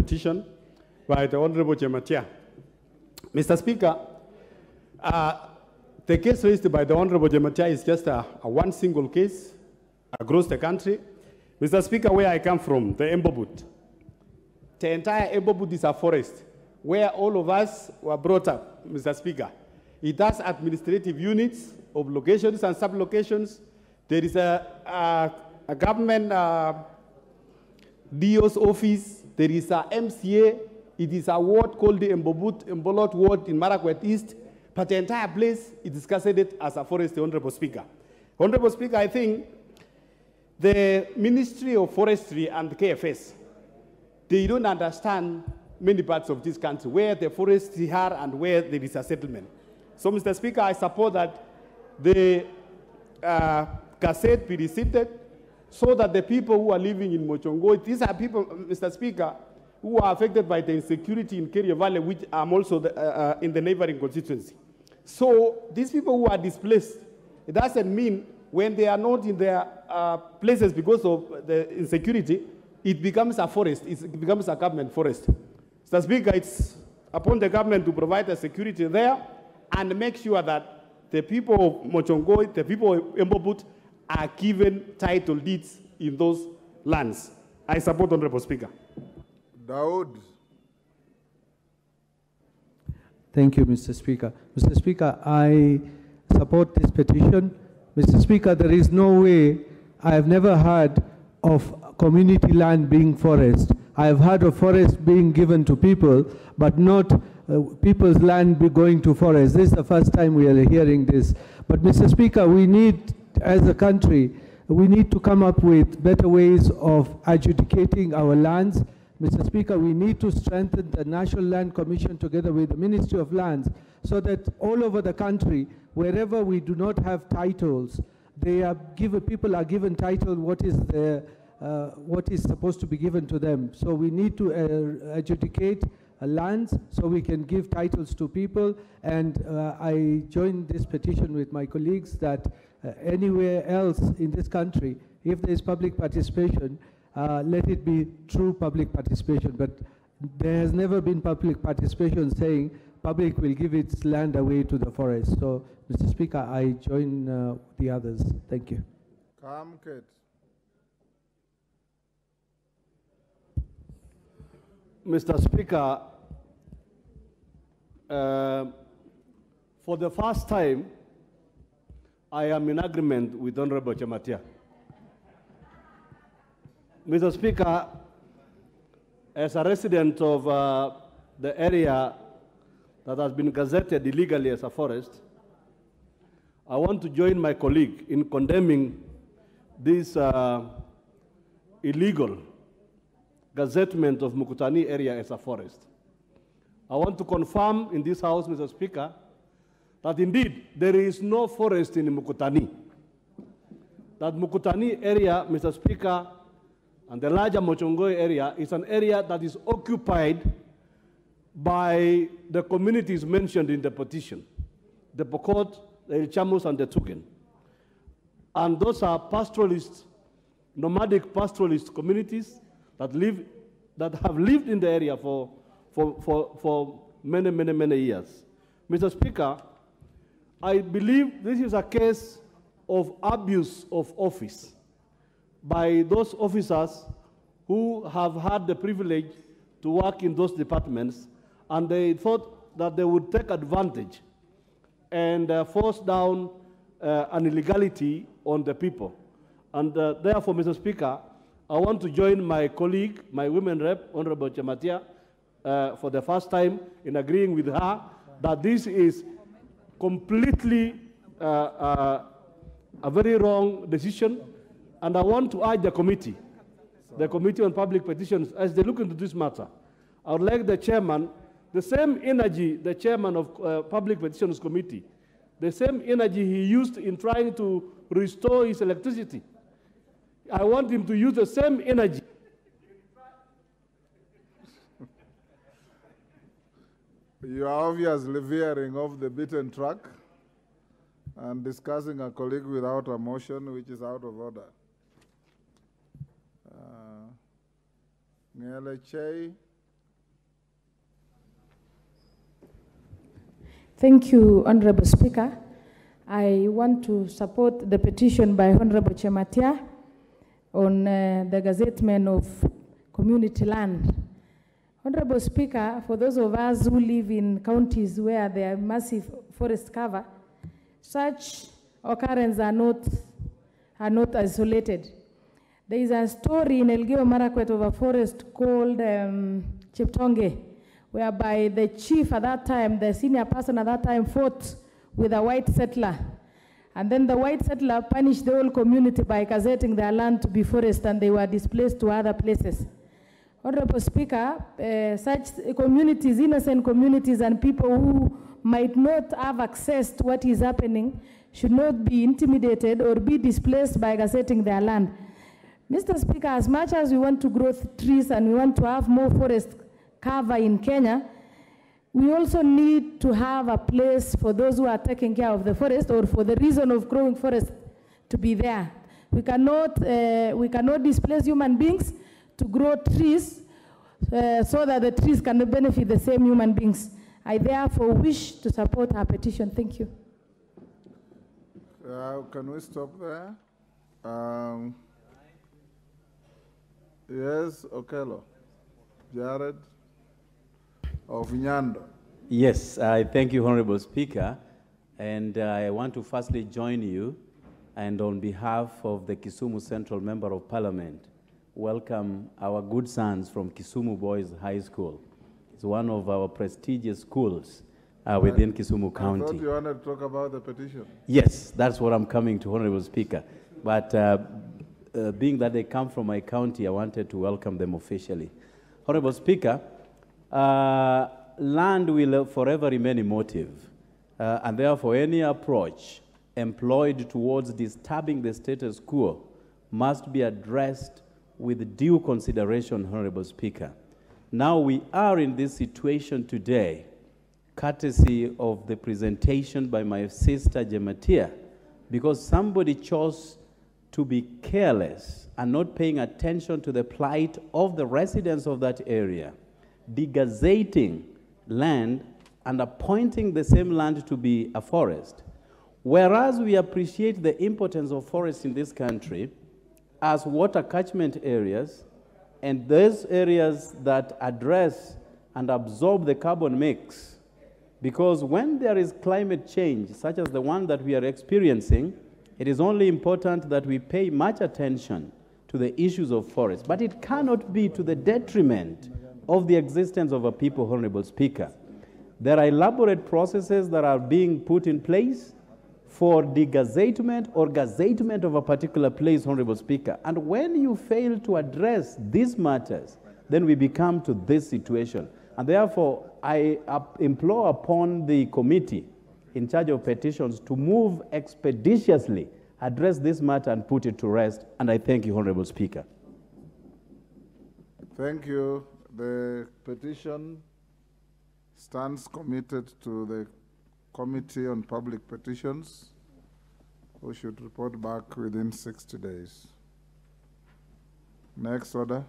petition by the Honorable Jematia. Mr. Speaker, the case raised by the Honorable Jematia is just a one single case across the country. Mr. Speaker, where I come from, the Embobut, the entire Embobut is a forest where all of us were brought up, Mr. Speaker. It has administrative units of locations and sub-locations. There is a government DO's office. There is a MCA. It is a ward called the Embolot ward in Marakwet East. But the entire place is considered as a forest, Honorable Speaker. Honorable Speaker, I think the Ministry of Forestry and the KFS, they don't understand many parts of this country where the forests are and where there is a settlement. So, Mr. Speaker, I support that the cassette be rescinded so that the people who are living in Mochongo, these are people, Mr. Speaker, who are affected by the insecurity in Kerio Valley, which I'm also in the neighboring constituency. So these people who are displaced, it doesn't mean when they are not in their places because of the insecurity, it becomes a forest, it becomes a government forest. Mr. Speaker, it's upon the government to provide the security there and make sure that the people of Mochongo, the people of Embobut are given title deeds in those lands. I support, Honorable Speaker. Daoud. Thank you, Mr. Speaker. Mr. Speaker, I support this petition. Mr. Speaker, there is no way, I have never heard of community land being forest. I have heard of forest being given to people, but not people's land be going to forest. This is the first time we are hearing this. But Mr. Speaker, we need, as a country, we need to come up with better ways of adjudicating our lands. Mr. Speaker, we need to strengthen the National Land Commission together with the Ministry of Lands so that all over the country, wherever we do not have titles, they are given, people are given title what is supposed to be given to them. So we need to adjudicate lands so we can give titles to people. And I join this petition with my colleagues that anywhere else in this country, if there is public participation, let it be true public participation. But there has never been public participation saying public will give its land away to the forest. So, Mr. Speaker, I join the others. Thank you. Mr. Speaker, for the first time, I am in agreement with Honorable Jematia. Mr. Speaker, as a resident of the area that has been gazetted illegally as a forest, I want to join my colleague in condemning this illegal gazettement of Mukutani area as a forest. I want to confirm in this House, Mr. Speaker, that indeed there is no forest in Mukutani. That Mukutani area, Mr. Speaker, and the larger Mochongo area is an area that is occupied by the communities mentioned in the petition, the Pokot, the Ilchamus, and the Tugen. And those are pastoralist, nomadic pastoralist communities that have lived in the area for many years. Mr. Speaker, I believe this is a case of abuse of office by those officers who have had the privilege to work in those departments, and they thought that they would take advantage and force down an illegality on the people. And therefore, Mr. Speaker, I want to join my colleague, my women rep, Honorable Jematia, for the first time in agreeing with her that this is completely a very wrong decision. And I want to urge the Committee on Public Petitions, as they look into this matter, I would like the chairman, the same energy the chairman of Public Petitions Committee, the same energy he used in trying to restore his electricity. I want him to use the same energy. You are obviously veering off the beaten track and discussing a colleague without a motion, which is out of order. Ngele Chey, Thank you, Honorable Speaker. I want to support the petition by Honorable Chematia on the gazettement of community land. Honorable Speaker, for those of us who live in counties where there are massive forest cover, such occurrences are not isolated. There is a story in Elgeyo Marakwet of a forest called Cheptonge, whereby the chief at that time, the senior person at that time, fought with a white settler. And then the white settler punished the whole community by gazetting their land to be forest, and they were displaced to other places. Honorable Speaker, such communities, innocent communities, and people who might not have access to what is happening should not be intimidated or be displaced by gazetting their land. Mr. Speaker, as much as we want to grow trees and we want to have more forest cover in Kenya, we also need to have a place for those who are taking care of the forest or for the reason of growing forest to be there. We cannot displace human beings to grow trees so that the trees can benefit the same human beings. I therefore wish to support our petition. Thank you. Can we stop there? Yes, Okello. Jared of Nyando. Yes, I thank you, Honorable Speaker. And I want to firstly join you and on behalf of the Kisumu Central Member of Parliament, welcome our good sons from Kisumu Boys High School. It's one of our prestigious schools within Kisumu County. I thought you wanted to talk about the petition. Yes, that's what I'm coming to, Honorable Speaker. But being that they come from my county, I wanted to welcome them officially. Honorable Speaker, land will forever remain emotive, and therefore any approach employed towards disturbing the status quo must be addressed with due consideration, Honorable Speaker. Now we are in this situation today, courtesy of the presentation by my sister Jematia, because somebody chose to be careless and not paying attention to the plight of the residents of that area, degazetting land and appointing the same land to be a forest. Whereas we appreciate the importance of forests in this country as water catchment areas and those areas that address and absorb the carbon mix, because when there is climate change, such as the one that we are experiencing, it is only important that we pay much attention to the issues of forests, but it cannot be to the detriment of the existence of a people, Honorable Speaker. There are elaborate processes that are being put in place for degazettement or gazettement of a particular place, Honorable Speaker. And when you fail to address these matters, then we become to this situation. And therefore, I implore upon the committee in charge of petitions to move expeditiously, address this matter and put it to rest. And I thank you, Honorable Speaker. Thank you. The petition stands committed to the Committee on Public Petitions, who should report back within 60 days. Next order.